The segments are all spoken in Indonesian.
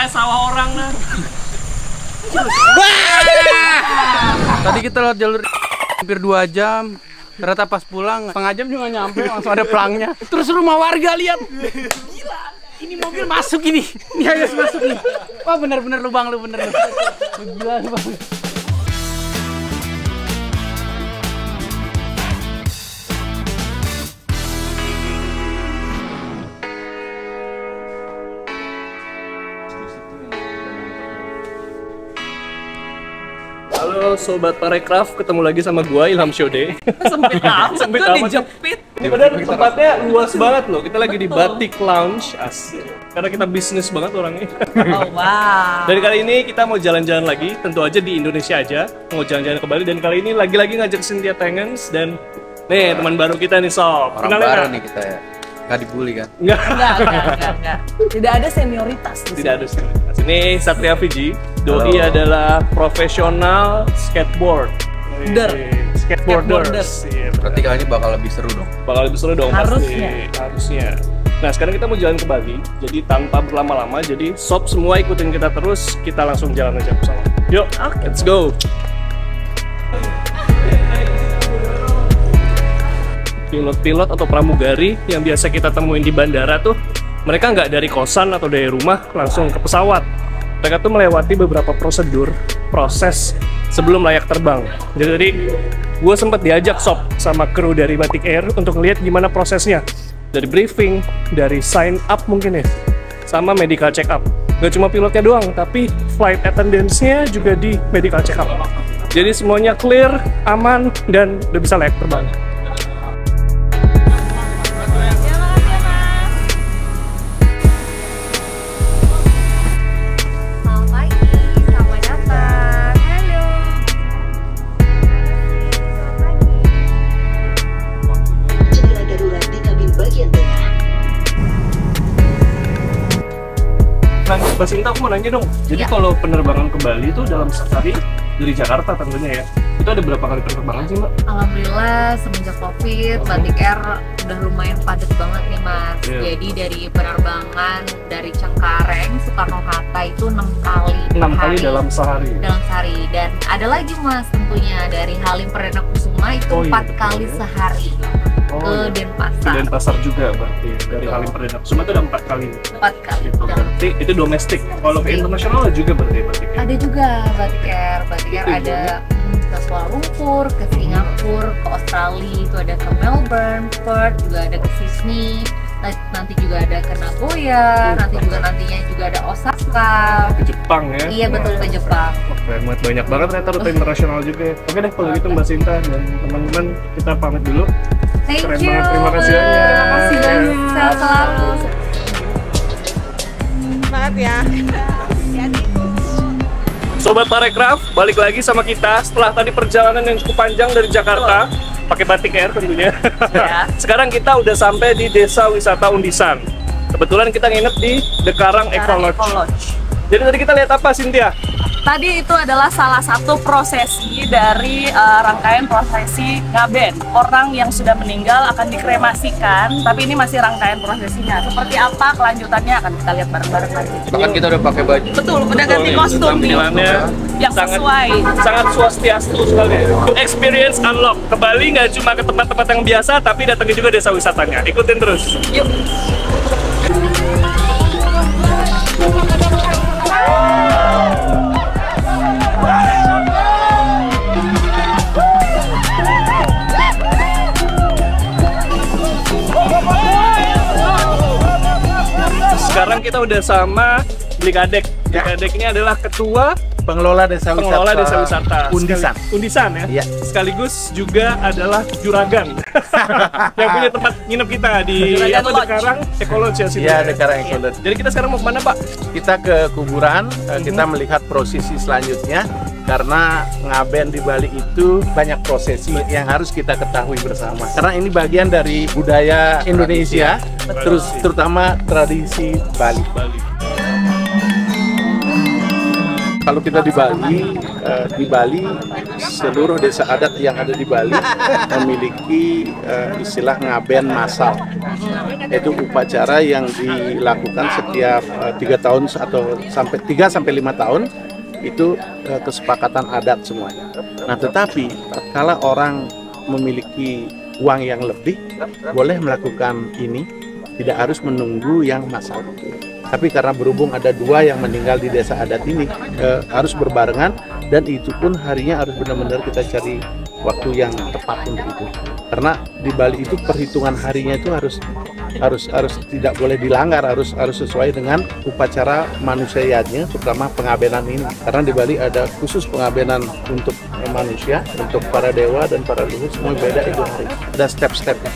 kayak sawah orang nah. Tadi kita lewat jalur hampir 2 jam. Ternyata pas pulang setengah jam juga nyampe, langsung ada pelangnya. Terus rumah warga lihat. Gila, ini mobil masuk ini. Ini harus masuk nih. Wah bener-bener lubang lu bener. Gila lubang. Halo Sobat Parekraf, ketemu lagi sama gua Ilham Syode. Sempit amat, Sempit tuh amat. dijepit. Ini padahal tempatnya luas banget loh. Kita lagi di Batik Lounge, asik. Karena kita bisnis banget orangnya. Oh wow. Dan kali ini kita mau jalan-jalan lagi, tentu aja di Indonesia aja. Mau jalan-jalan ke Bali dan kali ini lagi-lagi ngajak Cynthia Tengens dan nih teman baru kita nih Sob. Orang baru nih kita ya. Nggak dibully kan? Enggak. Enggak. Tidak ada senioritas di Tidak sini. ada senioritas. Ini Satria Fiji. Doi adalah profesional skateboard. Skateboarders. Iya, Berarti kali ini bakal lebih seru dong. bakal lebih seru dong Harusnya. pasti. Harusnya. Nah sekarang kita mau jalan ke Bali, jadi tanpa berlama-lama, jadi sob semua ikutin kita terus, kita langsung jalan aja bersama. Yuk, let's go. Pilot-pilot atau pramugari yang biasa kita temuin di bandara tuh, mereka nggak dari kosan atau dari rumah langsung ke pesawat. Mereka tuh melewati beberapa prosedur, proses sebelum layak terbang. Jadi gue sempat diajak sob sama kru dari Batik Air untuk lihat gimana prosesnya. Dari briefing, dari sign up mungkin ya, sama medical check up. Gak cuma pilotnya doang, tapi flight attendants-nya juga di medical check up. Jadi semuanya clear, aman, dan udah bisa layak terbang. Nah, Mbak Sinta, aku mau nanya dong. Jadi kalau penerbangan ke Bali itu dalam sehari dari Jakarta tentunya ya, itu ada berapa kali penerbangan sih Mbak? Alhamdulillah semenjak Covid, Batik Air udah lumayan padat banget nih Mas. Iya. Jadi dari penerbangan dari Cengkareng, Soekarno-Hatta itu 6 kali 6 per kali hari. dalam sehari. Dalam sehari. Dan ada lagi Mas tentunya dari Halim Perdana Kusuma itu Oh, iya, 4 betul, kali ya. sehari ke iya. Denpasar. Ke Denpasar juga berarti dari Halim Perdana Kusuma itu ada 4 kali. 4 kali. Gitu. Berarti itu domestik. Kalau ke internasional juga berarti Batik Air. Ada juga Batik Air. Batik Air Itu ada ke Kuala Lumpur, ke Singapura, ke Australia, itu ada ke Melbourne, Perth, juga ada ke Sydney, nanti juga ada ke Nagoya, nanti juga nantinya juga ada Osaka. Ke Jepang ya. Iya betul, ke Jepang. Wah, keren banget. Banyak banget ternyata rute internasional juga ya. Oke deh kalau gitu Mbak Sinta dan teman-teman kita pamit dulu. Thank Keren you. banget, terima kasih banyak. Terima kasih banyak. Sehat selalu. Semangat ya. Sobat Parekraf, balik lagi sama kita setelah tadi perjalanan yang cukup panjang dari Jakarta pakai Batik Air tentunya. Ya. Sekarang kita udah sampai di Desa Wisata Undisan. Kebetulan kita nginep di The Karang Eco Lodge. Jadi tadi kita lihat apa, Cynthia? Tadi itu adalah salah satu prosesi dari rangkaian prosesi ngaben. Orang yang sudah meninggal akan dikremasikan, tapi ini masih rangkaian prosesinya. Seperti apa kelanjutannya akan kita lihat bareng-bareng nanti. Bahkan kita udah pakai baju. Betul, udah ganti kostum nih. Tampilannya Yang sesuai. sangat swastiastu sekali. Experience unlock. Ke Bali nggak cuma ke tempat-tempat yang biasa, tapi datangin juga desa wisatanya. Ikutin terus. Yuk. Sekarang kita udah sama Blikadek. Blikadek ini adalah ketua pengelola desa wisata Undisan. Undisan ya. Iya. Sekaligus juga adalah juragan yang punya tempat nginep kita di Juragan apa Lodge. Dekarang Eco Lodge ya sini. Iya, Dekarang Eco Lodge. Jadi kita sekarang mau kemana Pak? Kita ke kuburan, kita melihat prosesi selanjutnya karena ngaben di Bali itu banyak prosesi yang harus kita ketahui bersama. Karena ini bagian dari budaya Indonesia, terus terutama tradisi Bali. Kalau kita di Bali seluruh desa adat yang ada di Bali memiliki istilah ngaben massal, yaitu upacara yang dilakukan setiap 3 tahun atau sampai 3 sampai 5 tahun. Itu kesepakatan adat semuanya. Nah, tetapi kalau orang memiliki uang yang lebih, boleh melakukan ini, tidak harus menunggu yang massal. Tapi karena berhubung ada 2 yang meninggal di desa adat ini, harus berbarengan, dan itu pun harinya harus benar-benar kita cari waktu yang tepat untuk itu. Karena di Bali itu perhitungan harinya itu harus tidak boleh dilanggar, harus sesuai dengan upacara manusianya, terutama pengabenan ini. Karena di Bali ada khusus pengabenan untuk manusia, untuk para dewa dan para leluhur, semua beda itu hari. Ada step-stepnya.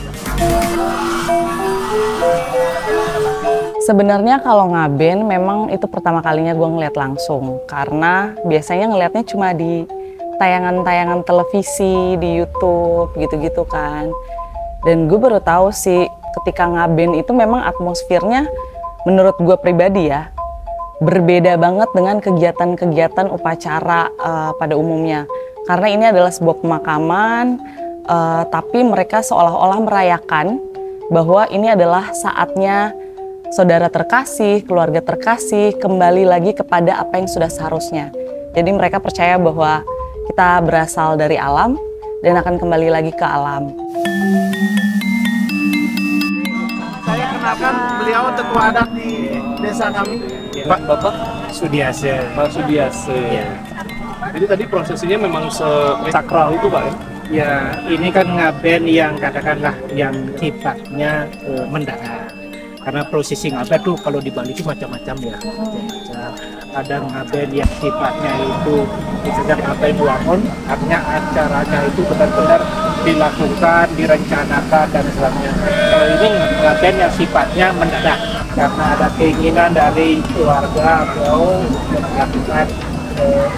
Sebenarnya kalau ngaben memang itu pertama kalinya gue ngeliat langsung, karena biasanya ngeliatnya cuma di tayangan-tayangan televisi, di YouTube gitu-gitu kan. Dan gue baru tahu sih ketika ngaben itu memang atmosfernya menurut gue pribadi ya berbeda banget dengan kegiatan-kegiatan upacara pada umumnya. Karena ini adalah sebuah pemakaman, tapi mereka seolah-olah merayakan bahwa ini adalah saatnya saudara terkasih, keluarga terkasih kembali lagi kepada apa yang sudah seharusnya. Jadi mereka percaya bahwa kita berasal dari alam dan akan kembali lagi ke alam. Saya kenalkan beliau ketua adat di desa kami, Pak Bapak Sudiase. Pak Sudiase. Ya. Jadi tadi prosesinya memang sakral itu Pak ya? Ya, ini kan ngaben yang katakanlah yang sifatnya mendadak. Karena prosesi ngaben tuh kalau di Bali itu macam-macam ya. Ada ngaben yang sifatnya itu misalnya ngaben wangun, artinya acaranya itu benar-benar dilakukan, direncanakan dan sebagainya. Kalau ini ngaben yang sifatnya mendadak karena ada keinginan dari keluarga atau melakukan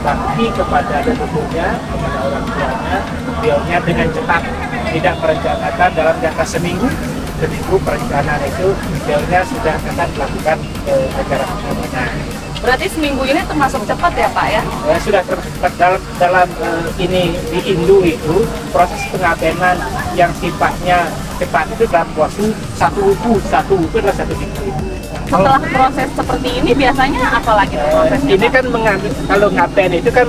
bakti kepada leluhurnya, kepada orang tuanya, beliaunya dengan cepat, tidak merencanakan dalam jangka seminggu perencanaan itu beliaunya sudah akan melakukan acara pengamanan. Berarti seminggu ini termasuk cepat ya Pak ya? Sudah tercepat dalam ini di Hindu itu proses pengabenan yang sifatnya cepat itu dalam waktu satu uku adalah 1 minggu. Setelah proses seperti ini biasanya apa lagi prosesnya? Ini kan kalau ngaben itu kan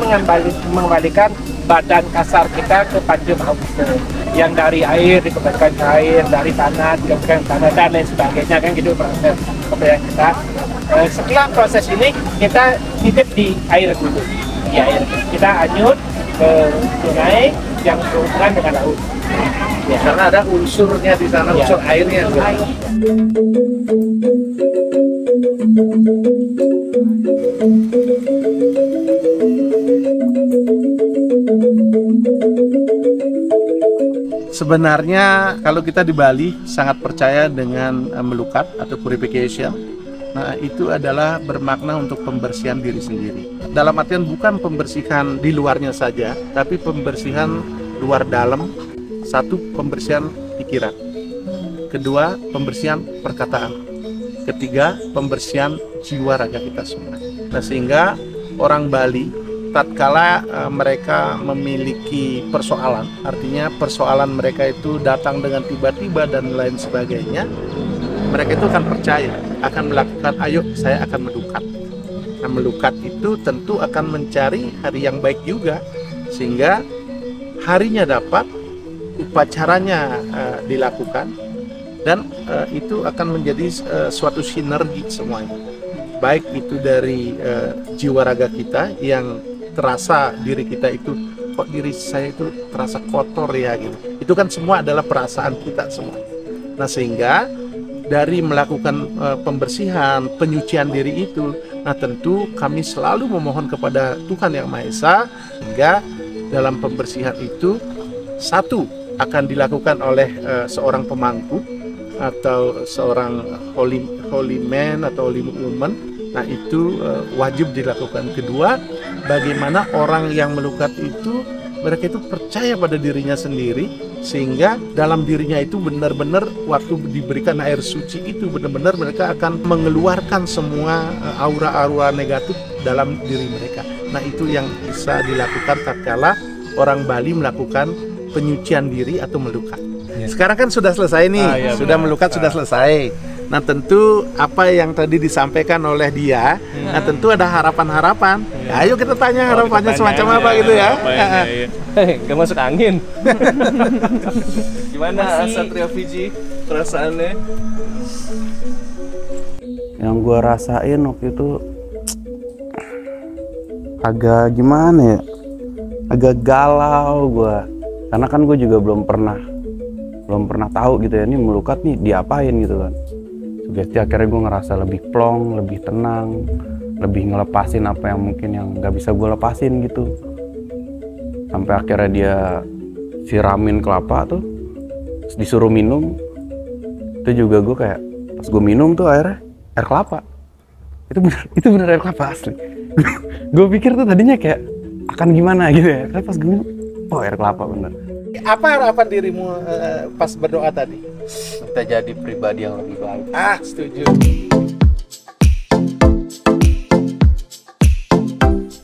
mengembalikan badan kasar kita ke Panjamahawisa, yang dari air dikembalikan ke air, dari tanah dikembalikan ke tanah dan lain sebagainya, kan gitu proses kepada kita. Setelah proses ini kita titip di air dulu, di air kita anyut ke sungai yang berhubungan dengan laut. ya, karena ada unsurnya di sana, unsur airnya. Sebenarnya kalau kita di Bali sangat percaya dengan melukat atau purification. Nah, itu adalah bermakna untuk pembersihan diri sendiri. Dalam artian bukan pembersihan di luarnya saja, tapi pembersihan luar dalam. Satu, pembersihan pikiran. Kedua, pembersihan perkataan. Ketiga, pembersihan jiwa raga kita semua. Nah, sehingga orang Bali tatkala mereka memiliki persoalan, artinya persoalan mereka itu datang dengan tiba-tiba dan lain sebagainya, mereka itu akan percaya, akan melakukan, ayo saya akan melukat. Nah, melukat itu tentu akan mencari hari yang baik juga, sehingga harinya dapat, upacaranya dilakukan, dan itu akan menjadi suatu sinergi semuanya. Baik itu dari jiwa raga kita yang terasa diri kita itu, kok diri saya itu terasa kotor ya gitu. Itu kan semua adalah perasaan kita semua. Nah, sehingga dari melakukan pembersihan, penyucian diri itu, nah tentu kami selalu memohon kepada Tuhan Yang Maha Esa, hingga dalam pembersihan itu satu akan dilakukan oleh seorang pemangku atau seorang holy man atau holy woman. Nah, itu wajib dilakukan. Kedua, bagaimana orang yang melukat itu, mereka itu percaya pada dirinya sendiri, sehingga dalam dirinya itu benar-benar waktu diberikan air suci itu benar-benar mereka akan mengeluarkan semua aura-aura negatif dalam diri mereka. Nah, itu yang bisa dilakukan tatkala orang Bali melakukan penyucian diri atau melukat. Sekarang kan sudah selesai nih, sudah melukat, sudah selesai. Nah tentu apa yang tadi disampaikan oleh dia, nah tentu ada harapan-harapan. Ya, ayo kita tanya harapannya semacam apa gitu ya. Gak masuk angin. Gimana Satria Fiji perasaannya? Yang gue rasain waktu itu agak gimana ya, agak galau gue, karena kan gue juga belum pernah tahu gitu ya, ini melukat nih diapain gitu kan. Sugesti akhirnya gue ngerasa lebih plong, lebih tenang, lebih ngelepasin apa yang mungkin yang nggak bisa gue lepasin gitu. Sampai akhirnya dia siramin kelapa tuh, terus disuruh minum. Itu juga gue kayak pas gue minum tuh air kelapa. Itu bener air kelapa asli. Gue pikir tuh tadinya kayak akan gimana gitu ya. Tapi pas gue minum, oh air kelapa bener. Apa harapan dirimu pas berdoa tadi? Kita jadi pribadi yang lebih baik. Setuju.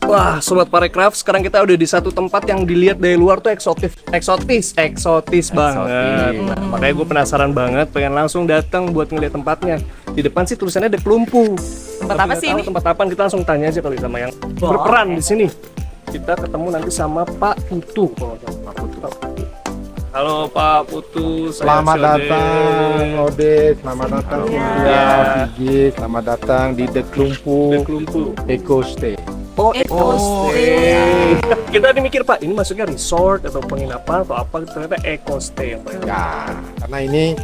Wah, Sobat Parekraf, sekarang kita udah di satu tempat yang dilihat dari luar tuh eksotis banget. Makanya gue penasaran banget, pengen langsung datang buat ngeliat tempatnya. Di depan sih tulisannya The Klumpu. Tempat apa sih ini? Tempat apa? Kita langsung tanya aja kali sama yang berperan di sini. Kita ketemu nanti sama Pak Putu. Halo Pak Putu, selamat datang Ode, selamat datang Fiji, selamat datang di The Klumpu Eco Stay. Oh, Eco Stay. Kita mikir Pak, ini maksudnya resort atau penginapan atau apa? Ternyata Eco Stay yang Pak. Ya, karena ini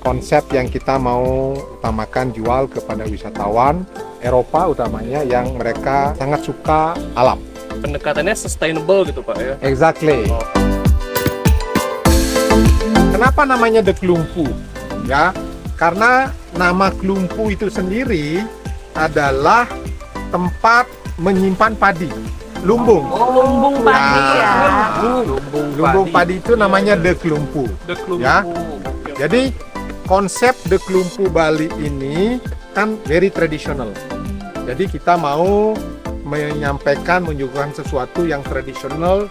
konsep yang kita mau utamakan jual kepada wisatawan Eropa utamanya yang mereka sangat suka alam. Pendekatannya sustainable gitu Pak ya? Exactly. Kenapa namanya The Klumpu? Ya, karena nama Klumpu itu sendiri adalah tempat menyimpan padi, lumbung. Lumbung padi ya. Lumbung padi itu namanya The Klumpu. Ya. Jadi konsep The Klumpu Bali ini kan very traditional. Jadi kita mau menyampaikan, menyuguhkan sesuatu yang tradisional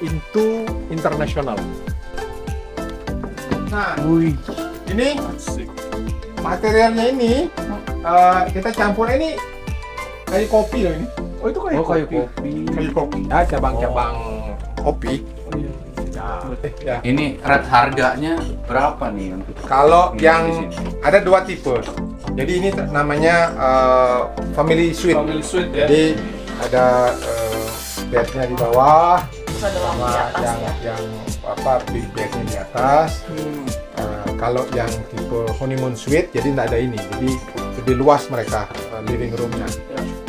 into international. Nah, ini materialnya ini kita campur ini kayak kopi loh ini. Oh itu kayak kopi. Kayak kopi. Ya cabang-cabang kopi. Ya. Ini rate harganya berapa nih? Kalau yang ada dua tipe. Jadi ini namanya family suite. Family suite ya. Jadi ada bednya di bawah, sama yang big bednya di atas. Kalau yang tipe honeymoon suite, jadi tidak ada ini. Jadi lebih luas mereka living roomnya.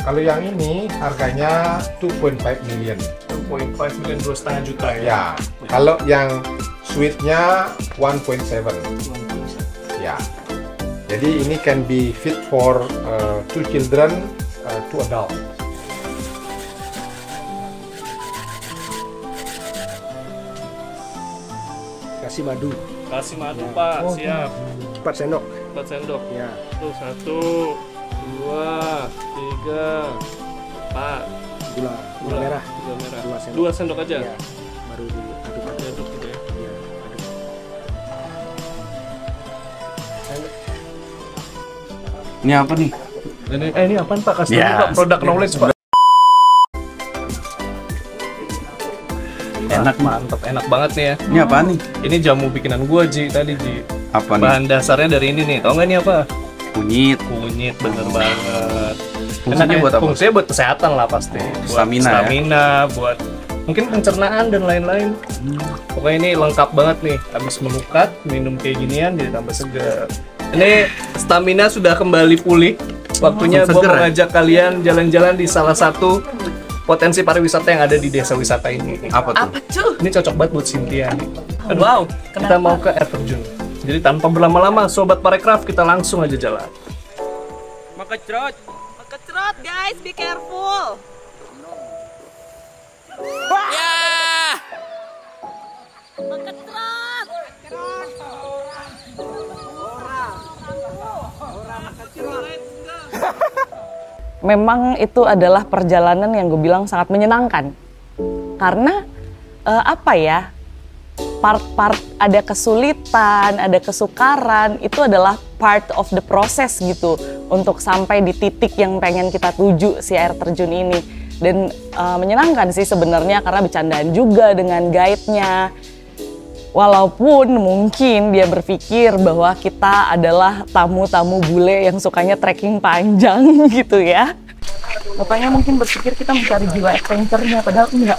Kalau yang ini harganya 2.5 million. 2.5 million, 2,5 juta ya. Ya. Kalau yang suite-nya 1.7. Ya. Jadi ini can be fit for 2 children, 2 adult. Kasih madu. Kasih madu Pak, siap. 4 sendok. 4 sendok. Ya. Tuh 1, 2, 3, 4. Gula merah. Gula merah. 2 sendok. 2 sendok aja. Ya. Baru diaduk gitu ya. Ya, aduk. Ini apa nih? Ini apaan Pak? Kasih Ya, Pak, produk knowledge Pak. Enak nih. Mantap, enak banget nih ya. Ini apa nih? Ini jamu bikinan gua Ji tadi Ji. Apa nih? Bahan dasarnya dari ini nih. Tau nggak ini apa? Kunyit. Kunyit, bener banget. Fungsinya buat apa? Fungsinya buat kesehatan lah pasti. Buat Stamina ya? buat mungkin pencernaan dan lain-lain. Pokoknya ini lengkap banget nih. Habis melukat, minum kayak ginian jadi tambah segar. Ini stamina sudah kembali pulih. Waktunya gua seger, mengajak kalian jalan-jalan di salah satu potensi pariwisata yang ada di desa wisata ini. Apa tuh? Apa cuy? Ini cocok banget buat Cynthia nih. Aduh, Wow, kita mau ke air terjun. Jadi tanpa berlama-lama, Sobat Parekraf, kita langsung aja jalan. Makecrot. Kecrot guys, be careful. Memang itu adalah perjalanan yang gue bilang sangat menyenangkan. Karena apa ya, part-part ada kesulitan, ada kesukaran, itu adalah part of the process gitu untuk sampai di titik yang pengen kita tuju si air terjun ini. Dan menyenangkan sih sebenarnya karena bercandaan juga dengan guide-nya. Walaupun mungkin dia berpikir bahwa kita adalah tamu-tamu bule yang sukanya trekking panjang gitu ya. Bapaknya mungkin berpikir kita mencari jiwa adventure-nya, padahal enggak.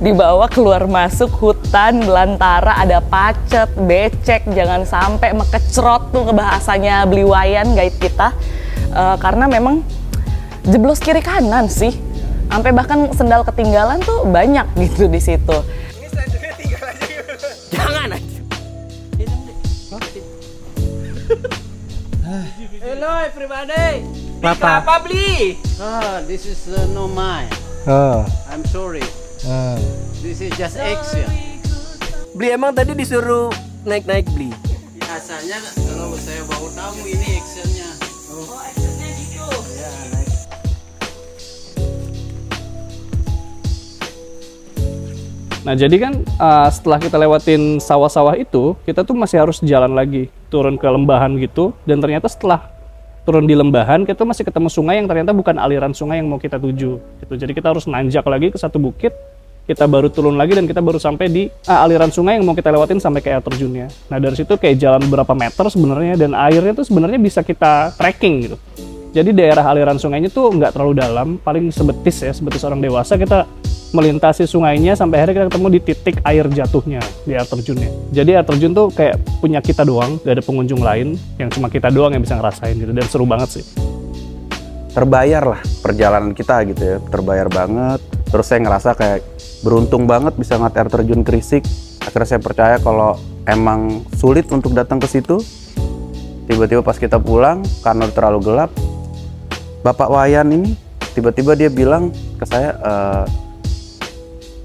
Dibawa keluar masuk hutan belantara, ada pacet, becek, jangan sampai mekecrot tuh ke bahasanya Bliwayan guide kita. Karena memang jeblos kiri kanan sih. Sampai bahkan sendal ketinggalan tuh banyak gitu di situ. Jangan aja. Hello everybody. Apa beli? This is no mine. I'm sorry. This is just action. Beli emang tadi disuruh naik-naik beli. Biasanya kalau saya bawa tamu ini actionnya. Oh, actionnya gitu. Ya, naik. Nah jadi kan setelah kita lewatin sawah-sawah itu, kita tuh masih harus jalan lagi, turun ke lembahan gitu. Dan ternyata setelah turun di lembahan, kita masih ketemu sungai yang ternyata bukan aliran sungai yang mau kita tuju gitu. Jadi kita harus nanjak lagi ke satu bukit, kita baru turun lagi dan kita baru sampai di aliran sungai yang mau kita lewatin sampai ke air terjunnya. Nah dari situ kayak jalan beberapa meter sebenarnya, dan airnya tuh sebenarnya bisa kita trekking gitu. Jadi daerah aliran sungainya tuh nggak terlalu dalam, paling sebetis ya, sebetis orang dewasa kita melintasi sungainya sampai akhirnya kita ketemu di titik air jatuhnya di air terjunnya. Jadi air terjun tuh kayak punya kita doang, gak ada pengunjung lain, yang cuma kita doang yang bisa ngerasain gitu, dan seru banget sih. Terbayar lah perjalanan kita gitu ya, terbayar banget. Terus saya ngerasa kayak beruntung banget bisa ngeliat air terjun Krisik. Akhirnya saya percaya kalau emang sulit untuk datang ke situ. Tiba-tiba pas kita pulang karena terlalu gelap, Bapak Wayan ini tiba-tiba dia bilang ke saya,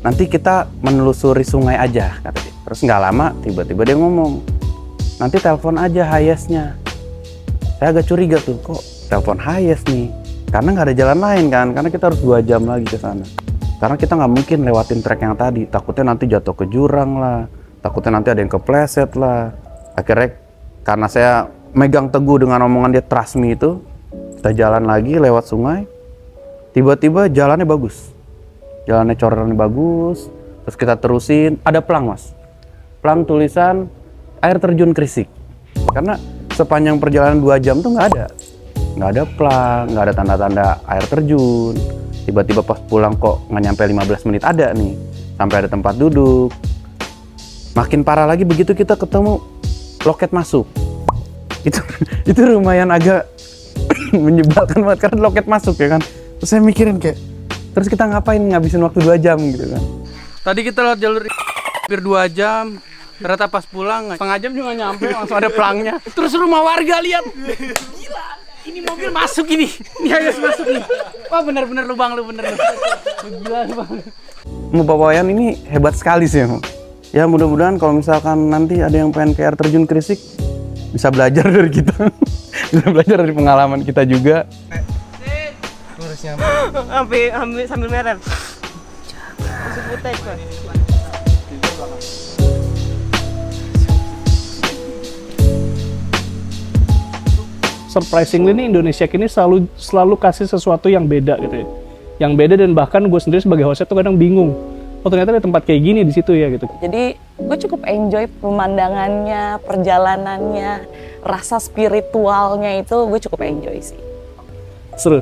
nanti kita menelusuri sungai aja, kata dia. Terus nggak lama tiba-tiba dia ngomong, nanti telepon aja highest-nya. Saya agak curiga tuh, kok telepon highest nih? Karena nggak ada jalan lain kan, karena kita harus 2 jam lagi ke sana. Karena kita nggak mungkin lewatin trek yang tadi, takutnya nanti jatuh ke jurang lah, takutnya nanti ada yang kepleset lah. Akhirnya karena saya megang teguh dengan omongan dia trust me itu, kita jalan lagi lewat sungai, tiba-tiba jalannya bagus. Jalannya corannya bagus, terus kita terusin, ada pelang mas. Pelang tulisan air terjun Krisik. Karena sepanjang perjalanan 2 jam tuh nggak ada pelang, nggak ada tanda-tanda air terjun. Tiba-tiba pas pulang kok nggak nyampe 15 menit ada nih, sampai ada tempat duduk. Makin parah lagi begitu kita ketemu loket masuk. Itu lumayan agak menyebalkan banget karena loket masuk ya kan. Terus saya mikirin kayak, terus kita ngapain ngabisin waktu 2 jam gitu kan. Tadi kita lewat jalur hampir 2 jam. Ternyata pas pulang setengah jam juga nyampe, langsung ada pelangnya. Terus rumah warga lihat. Gila, ini mobil masuk ini. Ini harus masuk nih. Wah bener-bener lubang lu bener. Gila lubang. Bapak Wayan ini hebat sekali sih. Ya mudah-mudahan kalau misalkan nanti ada yang pengen ke air terjun Krisik, bisa belajar dari kita. Bisa belajar dari pengalaman kita juga. Sambil merem. Masuk butek kok. Surprisingly nih Indonesia kini selalu kasih sesuatu yang beda gitu ya. Yang beda, dan bahkan gue sendiri sebagai hostnya tuh kadang bingung. Oh ternyata ada tempat kayak gini di situ ya gitu. Jadi gue cukup enjoy pemandangannya, perjalanannya, rasa spiritualnya itu gue cukup enjoy sih. Seru.